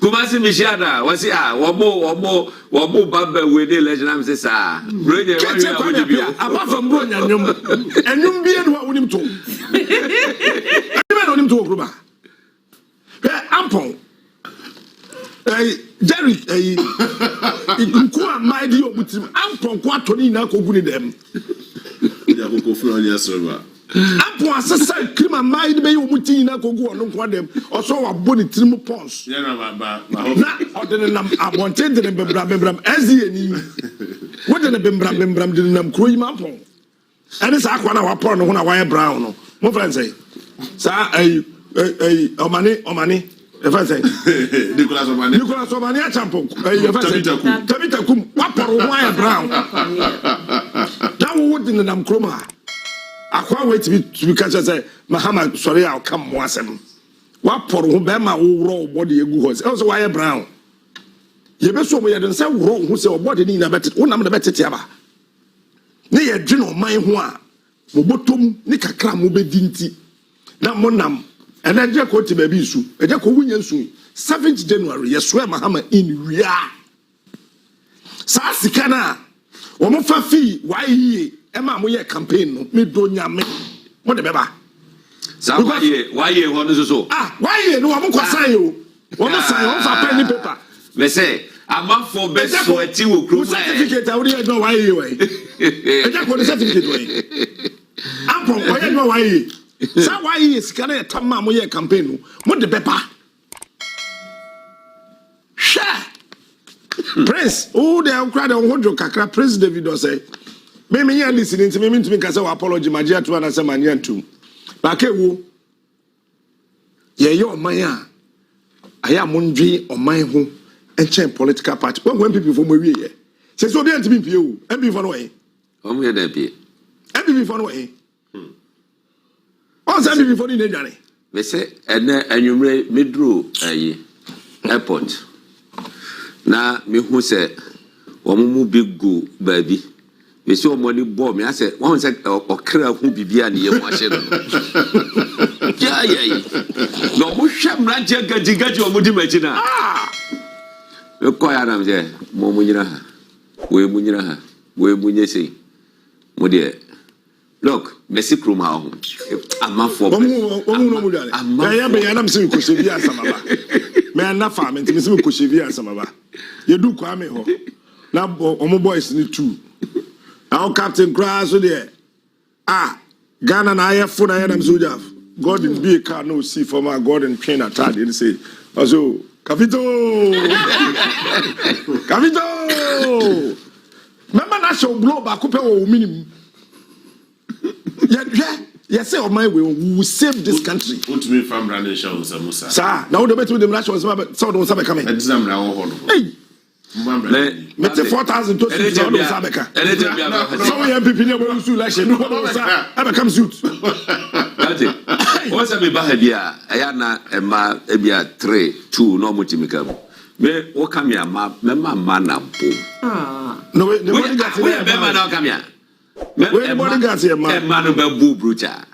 Kumasi Mishada, was it? Wabo Baba with the legend says, Radio, apart from Bronya, and you be what would him to. I don't him to Ruba. Ampong. Jerry, my dear, with him. Ampong, what to need now, go them. Ampong, assassin, Krim and my baby, Mutina, go on them, or so a body trim pons. Not other than I wanted the Bembram as the what did the Bembram didn't them cream Ampong? And it's Aquana upon when I wire brown. What friends say? Sir, Omane. If I say Nicholas Omane, Acheampong, Tabita Kum, Wapper wire brown. That would in the Namkroma. I can't wait to be because I say, Mahama, sorry, I'll come once. Wapper Bema raw body a good also wire brown. You best so we had some wrong who say, what did you bet it? One of the better tiaba. Near General my one, Mobotum, Nika Kram, Mubedinti, Namonam. And I just go to baby su. I just go win soon. 7th January, yes, swear Mahama in Ria. Sasikana, Omofa fee, why ye? Emma, we campaign, me don't yam. What the beba? So why ye want to so? Ah, why ye no one can say you? What a sign of a penny paper. They say, I'm up for best for a tea crew certificate. I already know why you way. I just want a certificate way. Ampong, why you know why ye? So why is can I tell my campaign? What the Bempah? Share. Prince, oh, they have cried on Hojo Kakra. Prince David will say, maybe you're listening to me because I apology, my dear, to answer my young too. But you're my I am Mundri or my home and change political party. When people from where we say, so be to be you and be far away. I'm here, there be. And be far away. What's that before the day? They say, and you may drew a airport. Now, me who said, one big go, baby. We saw money bomb. I said, one said, or crab who be behind you. Yeah. No, who shall not get you a moody machine? Ah, you're quiet, I'm there. Momunira, we munira, we munyesi. Modia. Look, Messi Krom home. I'm not for. I'm saying Kosoa Samaba. May I not farm into Miss Kosoa Samaba? You do Kwame ho. Now, Omo boys need two. Our Captain Grass there. Ah, Ghana and I have phone. I am Zujaf. God in be a car no see for my God and train at time. They say, also, Capito. Remember that show blow back up or minimum. Yes, sir, my way, we will save this country. Put me from running shows, Musa. Sir, now the better with the national so don't Sabeka coming. Exam now. Hey, let's say 4,000 to Sabeka. So we have people who do like I become suit. What's a behavior? I am not a ma, a 3, 2, no mutimicam. Me, what come here, ma, man, no, the money got now come here. Bodyguards here, man. Man, boo brucha.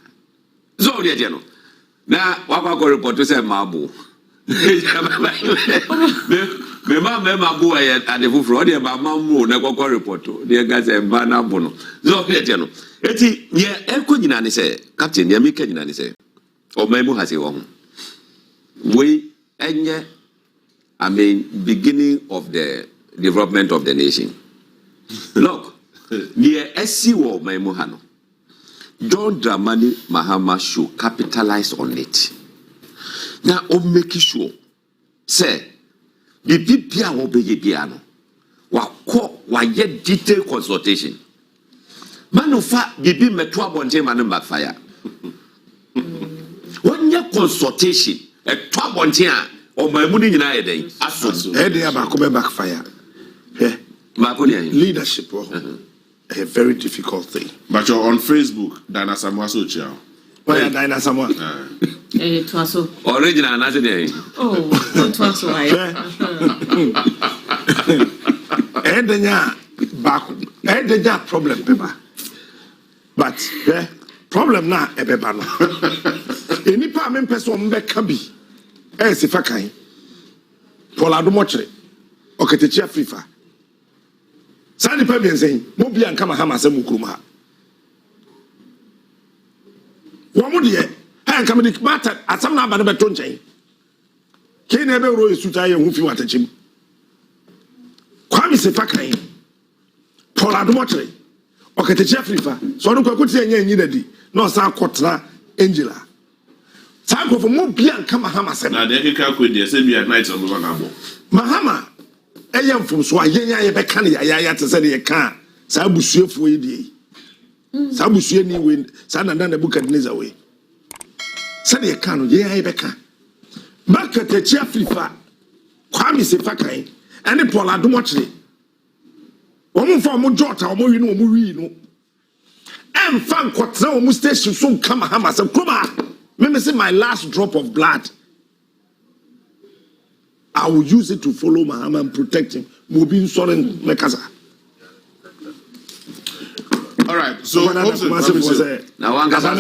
So, dear General. Now, what report to say, Mabu? The mamma boy at the Fufrodi about Mamu, never report to the guys and Barnard Bono. So, dear General. Eti, yeah, Elkunani say, Captain, Yamikan say, or Memu has a woman. We, and I mean, beginning of the development of the nation. Look. Near SC War, my Mohano. John Dramani Mahama should capitalize on it. Now, make sure. Say, the PPA will be a piano. What yet detailed consultation. Manufa, Bibi Metwa Bonte Manu backfire. 1 year consultation, a 12 Bonte or my money in a day. Asoes. They are backfire. Leadership. A very difficult thing. But you're on Facebook, Dana Samoa Social. Why are Dana Samoa? Twaso. Original another day. Oh, Twaso. Edenya problem, paper. But problem na ebeba no. Enipa men person be ka bi. Sifakan. Polado mochre. Oketechia frifa. Sani pa bien saying, mo bia nka Mahama se mu kuruma. Wo mo de ha nka me dik mata asam na aba no beto nchen. Ke na ebe ro esuta ye hu fi watachim. Kwami se fakan. Polado mochre. Oketechia frifa. So no kwakuti enye enyi dadi. No sa akotra Angela. Sanko for mo bia nka Mahama se. Na de keka ko de se bia night on go na bo. Mahama eyam from so ayenya ye beka ne ya te se de ka sa abusuefo yi die sa abusue ni we sa nanda na Nebukadnezar we sa de ka no ye beka baka te chia frifa kwami se fakan ene Polado mochre omo fa omo jota omo wi no omo wi no em fan kotra omo station so nka Mahama se kuma me say my last drop of blood I will use it to follow Mahama and protect him. Mobin Soren Mekasa. All right, so now one Kasa.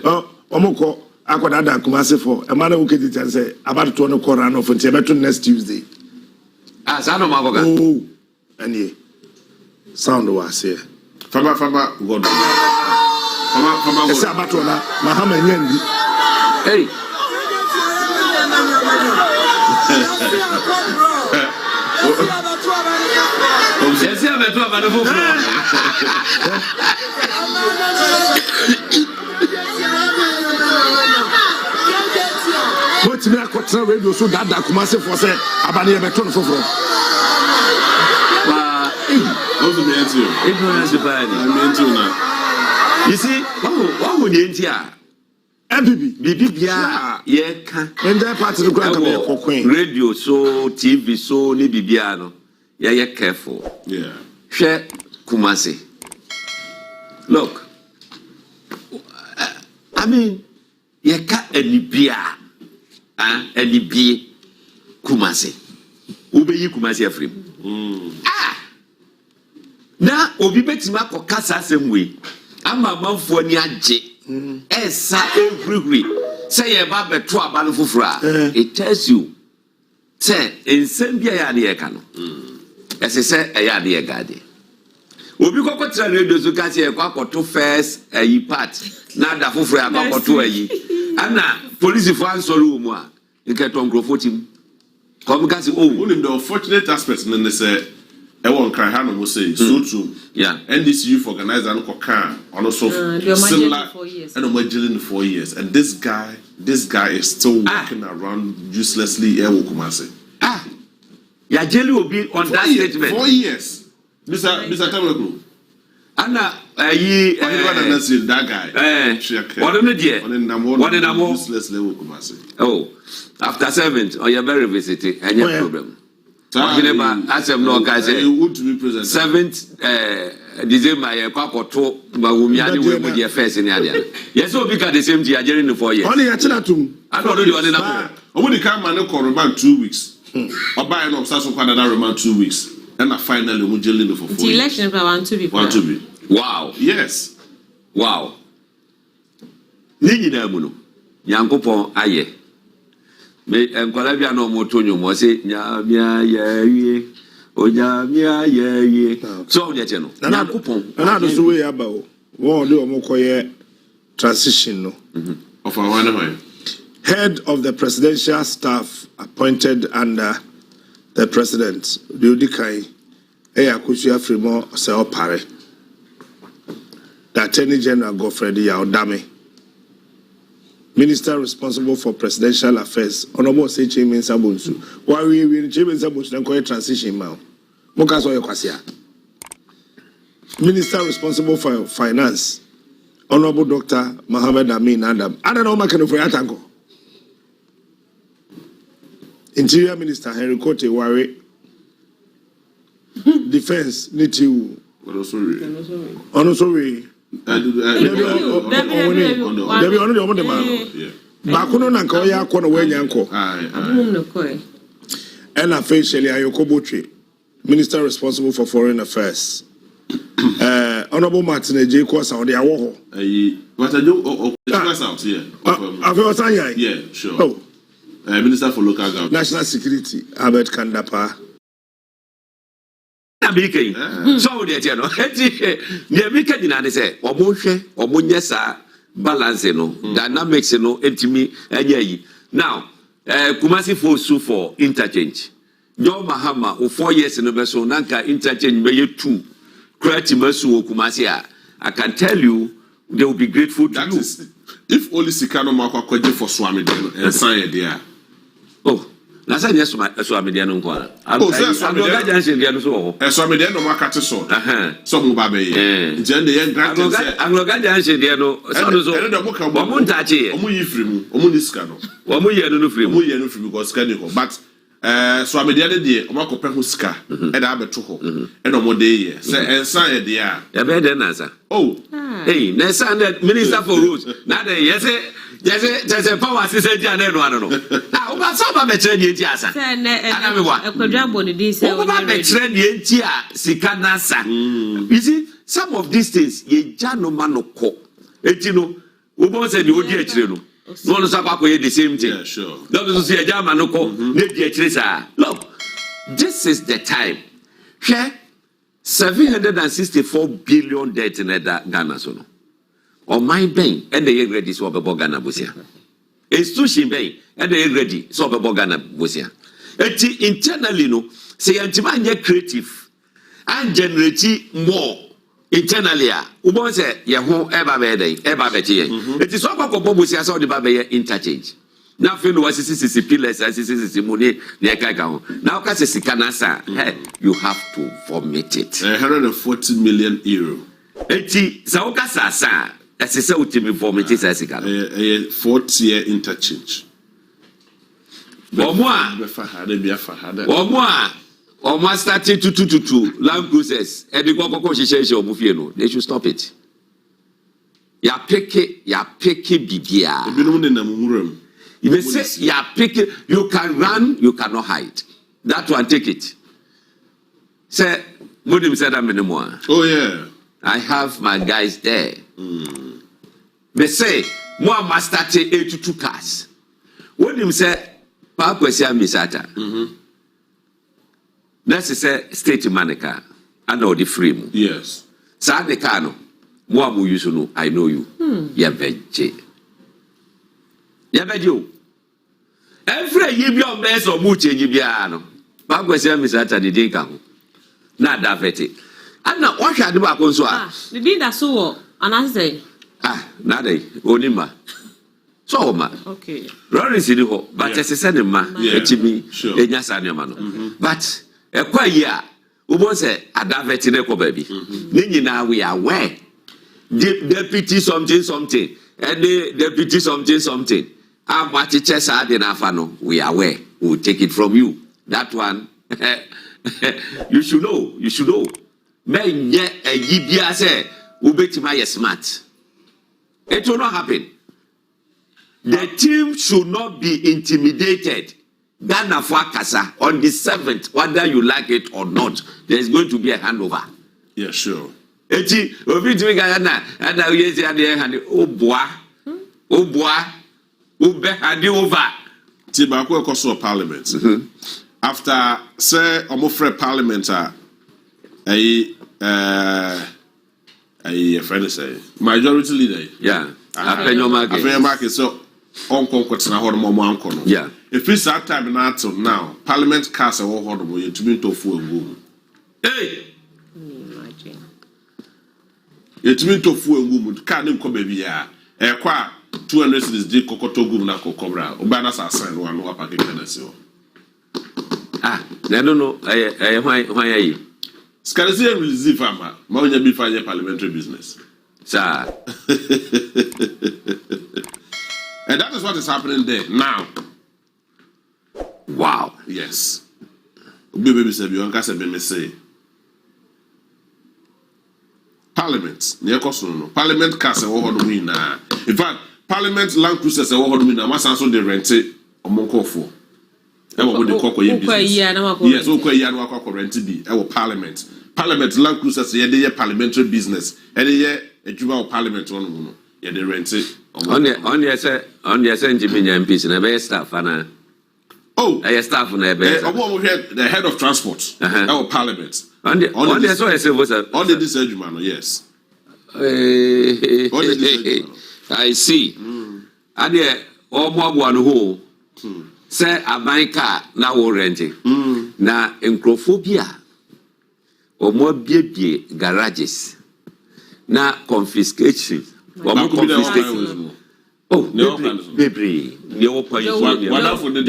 Oh, Omoko, Akodada Kumasi for a man who can it and say about to no Koran of Tibetan next Tuesday. As I know, Magoga. Oh, and ye sound was here. Fama, God. Fama, Sabatona, Mahama Yendi. Hey. What me akotra radio so that Kumasi for say abani e beton foforo. Also the answer. Ignorance is bad. You see, what would the NTR? Bibi bia ye ka Enda party no kwa me kokwen radio so TV so ni bibia no ye careful. Yeah. Hwe Kumasi. Look. I mean ye ka enibia enibie Kumasi. Ubeyi Kumasi afrim. Na obi betima kokasa asem we ama manfo ni age. Esa every say ye ba beto abalo fufura it tells you say ensem bia ya de ka no ese say eya de gade obi kokotra radio so ka say e kwakoto first ayi part na da fufura kwakoto ayi ana police for ansoro mu a nketo nkrofo come ka say oh one of the unfortunate aspects in say Ewon cry how no say so true. Yeah. NDC youth organizer and Kokan also similar and I'm jailing 4 years. And this guy is still walking around uselessly Kumasi. Ya jailing will be on that statement. 4 years. Mr. Tamako. Anna that guy. What did I uselessly Kumasi. Oh, after 7 you're very visiting any problem. Oheneba asem no guys say want to be present 7th December ye kwakoto BAWUMIA ni we the first in area. Yes obi ka the same day ajeri no 4 years. Only ya chinatum. I don't know the one na. Omuni come man ko remand 2 weeks. Oba no obsession kwa na remand 2 weeks. And finally we jailing for 4 years. The election want to be. Wow. Yes. Wow. Ni nyina mu no. Yankopon aye. Me enkwala bia no motonyo mo se nyamia ye onyamia ye so onye no na kupon na do so we aba wo de omokoye transition no of our head of the presidential staff appointed under the president the Odikai Agya Koo Fremo se opare the Attorney General Govt Yaudame Minister responsible for presidential affairs, Honorable Sechi Mensabunsu. Why we Mensabunsu and call transition now? Mokaso Yokasia. Minister responsible for finance, Honorable Dr. Mohammed Amin Adam. I don't know Makano for Yatango. Interior Minister Henry Kote Wari. Defense Nitiu. Onosori. Debbie on the other man. Bakuno na nka ya akọ na wanya nkọ. And officially Ayokobotri, Minister responsible for foreign affairs. Honorable Martin J. Kosa on the awo. What I do out here. Yeah, sure. Oh. Minister for Local Government. National Security, Albert Kandapa. BAWUMIA. So the channel. Near Mika Dinani say, Omushe, Omunyesa, balance no, dynamics no, etimi, and now, Kumasi Fosu for interchange. John Mahama, 4 years in the Beso, Nanka interchange, may 2. Create Mersu Kumasia. I can tell you, they will be grateful to that you. Is, if only Sikano Mako Kwaji for Swami and sign there. Oh. Nasa yes Swamidiano Nkwana. Oh, Swamidiano Makati so. So Mubabe. Jende yen granted. Anglogaja Diano. Omuntachi. Omuyifrimu. Omuniskano. Omuyenu free. Omuyenu free because Kaniko. But Swamidiano de Omako Pehuska. And Abatoo. And Omode. Say and sign there. Yabede Nasa. Oh. Hey, Nasa Minister for Roads. Nada yes. There's a power assistant. I don't know. Now, what's up about the trend? Yes, I know what. A quadruple this. What about the trend? Sikanasa. You see, some of these things, ye jano manoko. Etino, Ubo said you dear children. No, no, the same thing. Yeah, sure. Don't you see a Jamanoko? Look, this is the time. Share 764 billion debt in Ghana. So. Or my bank and the ready so be Ghana busia. Institution bank and the ready so be Ghana busia. Eti internally no say antima nye creative and generate more internally a ubon say ye ho eba be dey eba be tie. Eti so akoko busia so de ba be interchange. Na fe no wasisi pillars asisi money na eka ho. Now ka say sikanasa you have to vomit it. 140 million euro. Eti sa okasa as I said, ultimate form it is as a 4-year interchange. Or started to land cruises and the Coco they should stop it. Ya picky bibia. You may say, ya picky, you can run, you cannot hide. That one, take it. Say, Mudim said, I'm anymore. Oh, yeah. I have my guys there. They say, more master 82 cars. When him say, Papa Misata. That's say state manica. I know the frame. Yes. Sad the cano. More you know, I know you. Ya veggie. Ya veggie. Every year, your mess or muche yibiano. Papa Misata the dinka. Not that vetty. And now, what shall I do about Kosoa? The did that so, and I say, Nade, Onima. So, ma. Okay. Rory City Hall, but as a cinema, Echimi, Enyasanyamano. But a quiet year, Ubo say, Adavetineko baby. Nina, we are where? Deputy something, and the deputy something. Our matches are in Afano, we are where? We'll take it from you. That one, you should know. Men yet a yibia say, Ubetima smart. It will not happen. The team should not be intimidated. Ghana Fakasa on the 7th, whether you like it or not, there is going to be a handover. Yeah, sure. Eti, obi tumi Ghana, and now yes, and the oh boy, ube handi over. Tibako Kosoa Parliament. After say Omofre Parliament, a friend say majority leader. Yeah. After market so Uncle Kotsina Hormo Uncle. Yeah. If it's that time now, Parliament cast a war horrible to be to full womb. Hey! It means to full womb, can't come baby. A qua 200 cities did Kokoto Gumnako Cobra, Obanas are signed one more packet. I don't know. Why are you? Scarcely receive farmer, Mount be fine parliamentary business. Sir. And that is what is happening there now. Wow. Yes. Baby said, you can't say Parliament, near Kosoa. Parliament cast a war winner. In fact, Parliament land cruisers a war winner must answer the rent among Kofu. Yes, our Parliament. Parliament land cruisers, yeah, parliamentary business. And yeah, a Juba Parliament yeah, they rent it. On the Jimmy MPs and a best staff, and Oh, staff on the head of transport. Our parliament. On the discharge man, yes. I see. And yeah, all more one who say a banker now renting. Na encrophobia or more baby garages. Na confiscation. Or more confiscation. Oh, baby, you open your wonderful the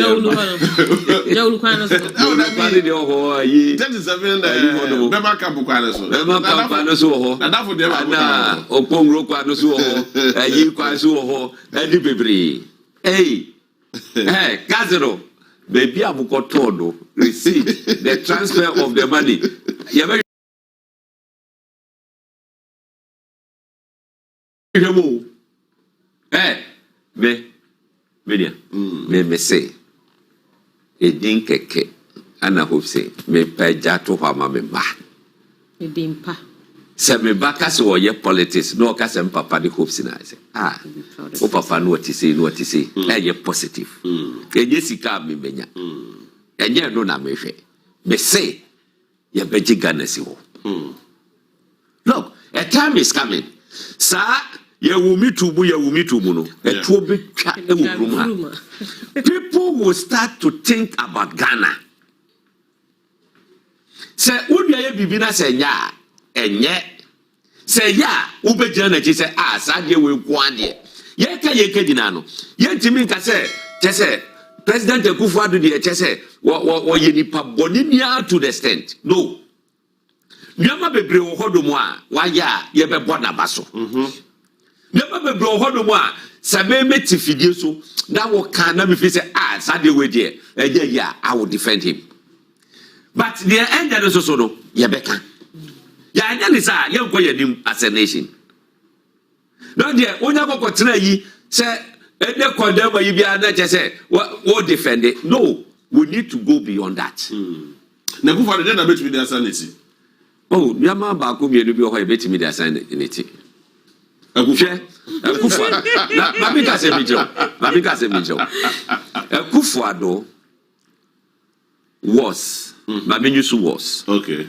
baby abukotodo receive the transfer of the money. Me say edin keke ana hope say me peja to hama me ba Bempah se me ba ka se oye politics no ka se papa de hope na say o papa no what say e positive e sika me benya enye no na me hwe me say ye beji Ghana si ho look a time is coming sir. People will start to think about Ghana. Say, Unya Bibina say ya, and yet say ya, Ube Jana, she say, Sadia will go on there. Yeka Dinano. Yet Timika say, President Kufuadu, the Chese, what you need Boninia to the extent. No. Yama be bro Hodomwa, why ya, Yebe Bonabaso. Never be bro Hodomwa, Sabe Tifidi so, that will can be say, Sadia way there, yeah, I will defend him. But the end that is also no, Yabeka. Ya Yanisa, young Koyadim as a nation. No, dear, when I go to say, and the condemn you be another say, what defend it? No, we need to go beyond that. Now, go for the dinner with their sanity. Oh, Yama Bakum, you be a bit with their sanity. A Kufa, Babika Kufuado was, Babinusu was. Okay.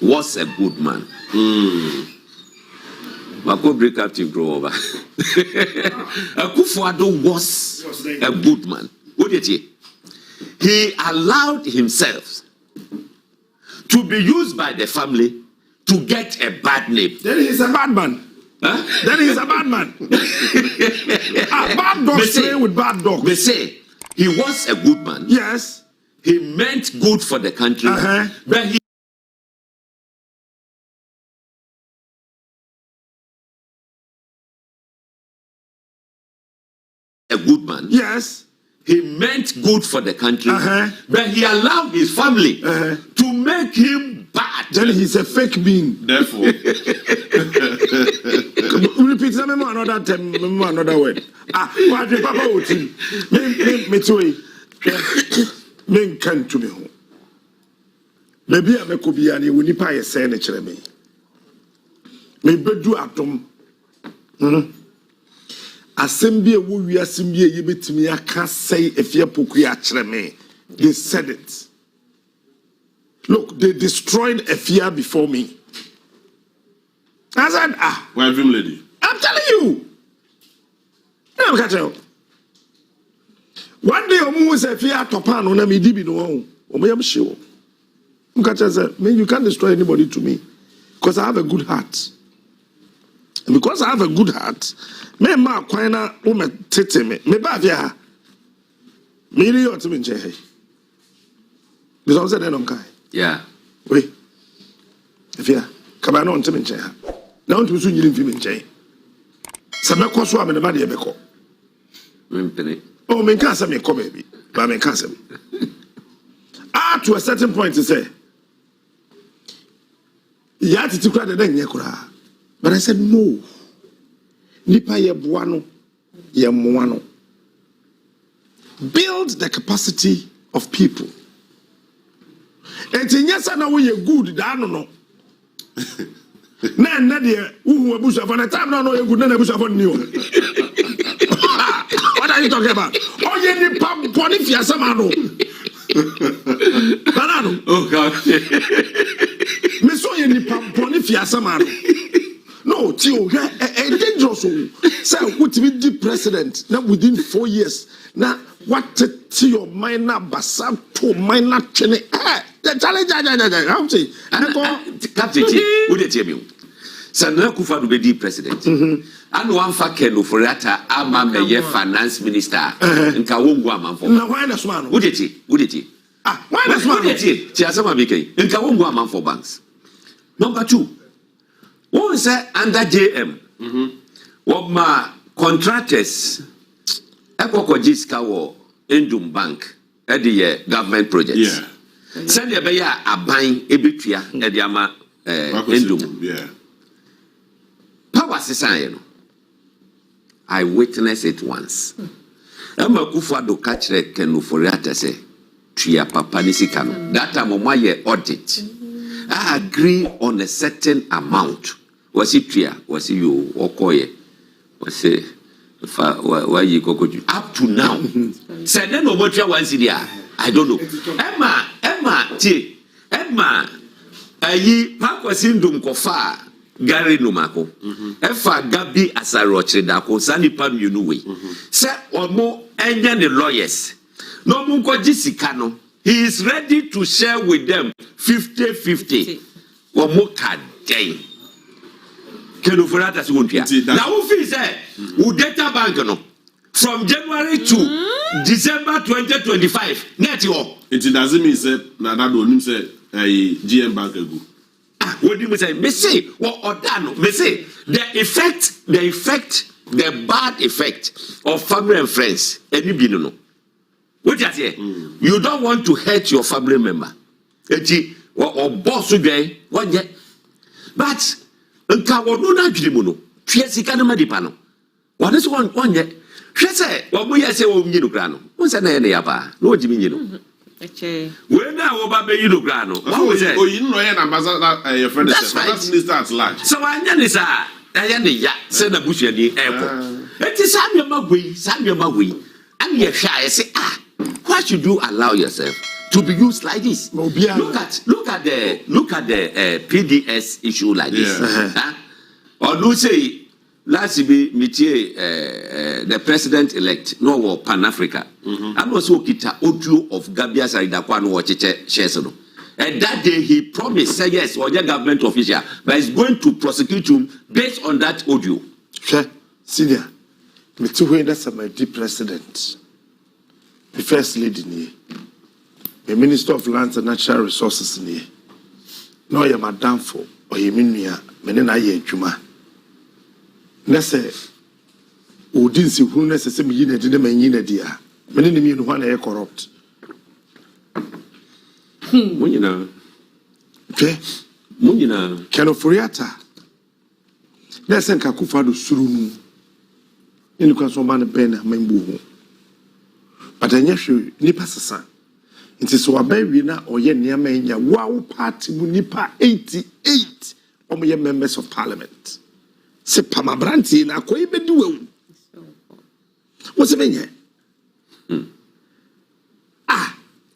Was a good man. Mako break up to grow over. Kufuado was a good man. What did he? He allowed himself to be used by the family to get a bad name. Then he's a bad man. Huh? Then he's a bad man. Bad dogs play with bad dogs. They say he was a good man. Yes. He meant good for the country. But he a good man. Yes. He meant good for the country. But he allowed his family to make him bad. Then he's a fake being. Therefore. Repeat another time, another word. What the Papa would say? Me too. Men can to me. Maybe I'm a Kobiani, we need pay a senator. Me bedu atom. Assembly, we assembly, you bet me. I can't say if you're Pokuya me. They said it. Look, they destroyed Efia before me. I said, why him lady? I'm telling you. I'm catching up. One day, Omu say Efia Topan on me dibi no. Omu sure. I'm catching say, man, you can't destroy anybody to me, because I have a good heart. And because I have a good heart, me ma kwaina ume tete me ba via. Me ri yo timi nche. Because I said no kai. Yeah. Wait. Efia, kaba no ntimi nche ha. Na onto so nyiri mfi me nche. Se me Kosoa me na de be ko. Mpene. Oh, me can say me come baby. But me can say. To a certain point to say. Ya titi kura de den ye kura. But I said no. Nipa ye buano, ye muano. Build the capacity of people. And yes, na we good, da no. Na de who bush for the time no good na bush for new. What are you talking about? Oh, yeah, the pump body for Samano. Banano. Oh, God. Me saw you the pump body for Samano. No, Tio, a dangerous. Sir, what will be the president now within 4 years? Now, what to your minor basam to minor chene? The challenge, I'm saying, Captain, would you tell me? Sana Kufa to be the president. And one fakeno for that, I'm a finance minister. And Kawungwa man for. Now, why does man? Would it? Ah, why does man? Chiasama Bike. And Kawungwa man for banks. Number 2. What was that under JM? What my contractors, Epoko Jiska war, Endum Bank, at the government projects. Yeah. Send a bear a buying Ebitria at the Ama Endum. Yeah. Power Sisano. I witnessed it once. Emma Kufa do catch the Kenu Foriata say, Tria Papa Nisikano. That time of my year audit. I agree on a certain amount. Was it Tria? Was it you? Okoye? Was it why you go up to now? Said then over Tria once there. I don't know. Emma, ayi Pakwasindum Kofa. Gary Numako. Efa Gabi Asaroche Dako, Sani Pam Yunuwe. Say, or more, Enya the lawyers. No Munko Jisikano. He is ready to share with them 50-50. Or more card day. Kenufurata Suguntia. Now, who feels that? Who data bank no? From January to December 2025. Net yo. It doesn't mean say, Nadado say, a GM bank ago. What do you say? Me say, what Odano? Me say, the bad effect of family and friends. Any bino. What you say? You don't want to hurt your family member. Eti or boss today. What yet? But nka wonuna dwelimono. Fiasika na madipano. What is one yet? She say, what we say o nyino kra no. Won say na ye na yaba. No jimi nyino. When I will be you grano. What was it? Oh, you know, your friend is minister at large. So I know this. I am the ya, send a bush at the airport. It is Samuel Magui. And you're shy. I say, why should you allow yourself to be used like this? Look at the PDS issue like this. Or do say, last be the president elect no war Pan Africa. I'm also kita audio of Gabia Saidakwan watch shares. And that day he promised, say yes, or the government official, but he's going to prosecute him based on that audio. Senior, me too that's my deep president. The first lady in here. The Minister of Lands and Natural Resources in here. No, you're madam for or you mean me, menena ye juma. Nese Odin si who necessary yine de me yine dia. Many me no one e corrupt. Munyina. Okay? Munyina. Keno Furiata. Nese nka kufa do surunu. Ni kwa so man ben membu ho. But anya hwe nipa sesa. Nti so abawi na oye niam anya wow party mu nipa 88 omoye members of parliament. Se pamabranti na koyi bedi wewu. What's it mean?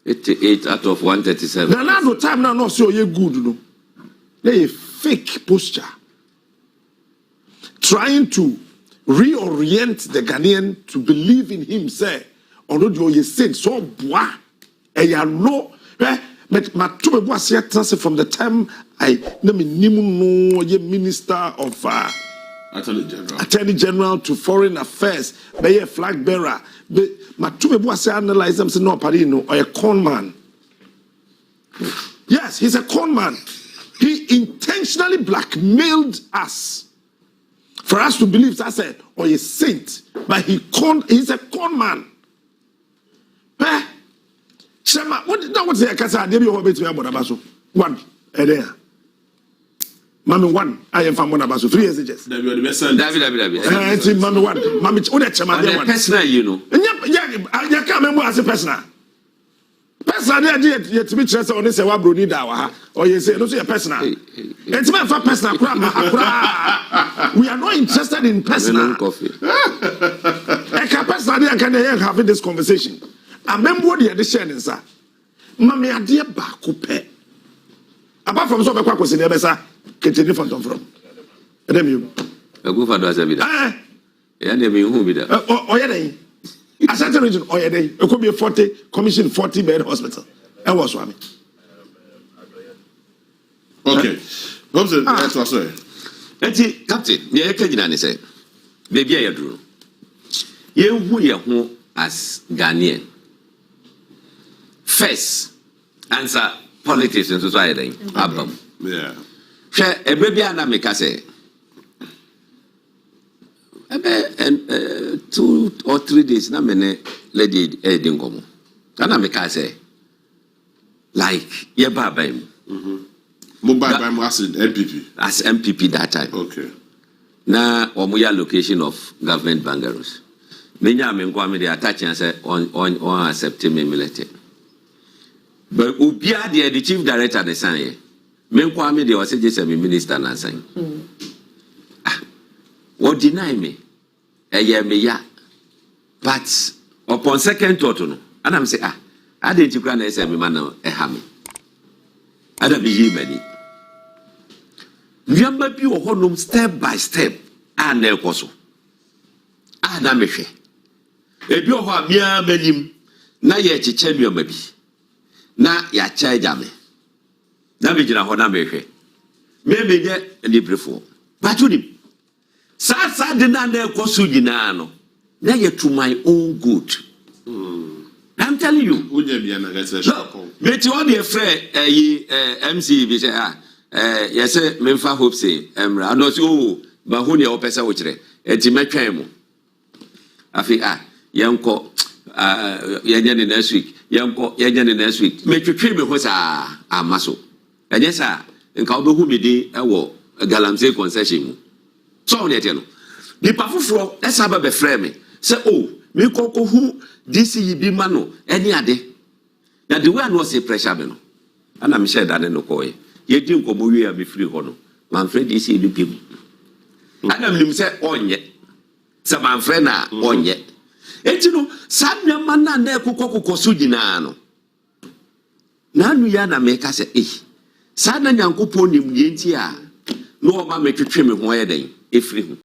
88 out of 137. Now no time now no so you good no. They a fake posture. Trying to reorient the Ghanaian to believe in him say although you said so bois and you know but my two was from the time I no minister of Attorney General to Foreign Affairs, be a flag bearer. But my two people say analyze them say no parino or a con man. Yes, he's a con man. He intentionally blackmailed us for us to believe that I said or a saint, but he's a con man. Shema, what was the Casa? Debbie or bet me about Abaso. One, there. Mami one, I am from one of us. 3 years ago. David. Mami one, Mami, what a chama. Personal, you know. I can't remember as a personal. Personal, yet to be trusted on this. What Bruni Dawa, or you say, no, say a personal. It's my for personal. We are not interested in personal. Coffee. I can't personal. I can having this conversation. I remember what the addition is. Mammy, I dear Bakupe. Apart from so much question, Nebessa, continue from. And then you go for those every day. Yeah, they be who be there. A certain region, it could be a 40 commission 40 bed hospital. I was one. Okay. That's what I say. Eti captain, ye kajina ni say. Baby ya duro. Ye hu ye ho as Ghanaian. First, answer politics in society. Abam. Yeah. She e baby ana me ka say. And 2 or 3 days na mene lady edingomo. Ana me ka say. Like ye baba him. Mobile by acid MPP. As MPP that time. Okay. Na omuya location of government bungalows. Menya me nkwa me dey attach and say on accept me military. But ubia the chief director the sign. Me nkwa me dey o say just me minister na sign. What deny me? Eye me ya. But upon second thought no, and I'm say I didn't kura na say me man e ha me. Ada bi yi mani. Nyamba bi wo honom step by step and na ekoso. Na mehwe. Ebi wo ho amia manim na ye cheche nyamba bi. Na ya charge me. Na me gina ho na mehwe. Me nye librefo. Batuni. Sa de na ekoso gina no. Na ye to my own good. I'm telling you. Meti all the friend MC bi say yes memfa hope say emra no say ba ho ne o pesa wo kire enti metwan mu afi yenko yenye ne next week metwetwe me ho sa amaso enye sa nka obehu me din e wo galamsey concession mu so ne tie no di pafoforo esa ba be frɛ me say me kokohu DC bi ma no eni ade na the way no say pressure me no ana me share that no koye ye di nkomo wi a me free ho no man friend DC du pim ana me nim say onye se man friend na onye enti no sanwa man na ekokoko so gina no na anu ya na me ka say sa na nyankopon nim ye enti a no ma me twetwe me ho ye den efiri ho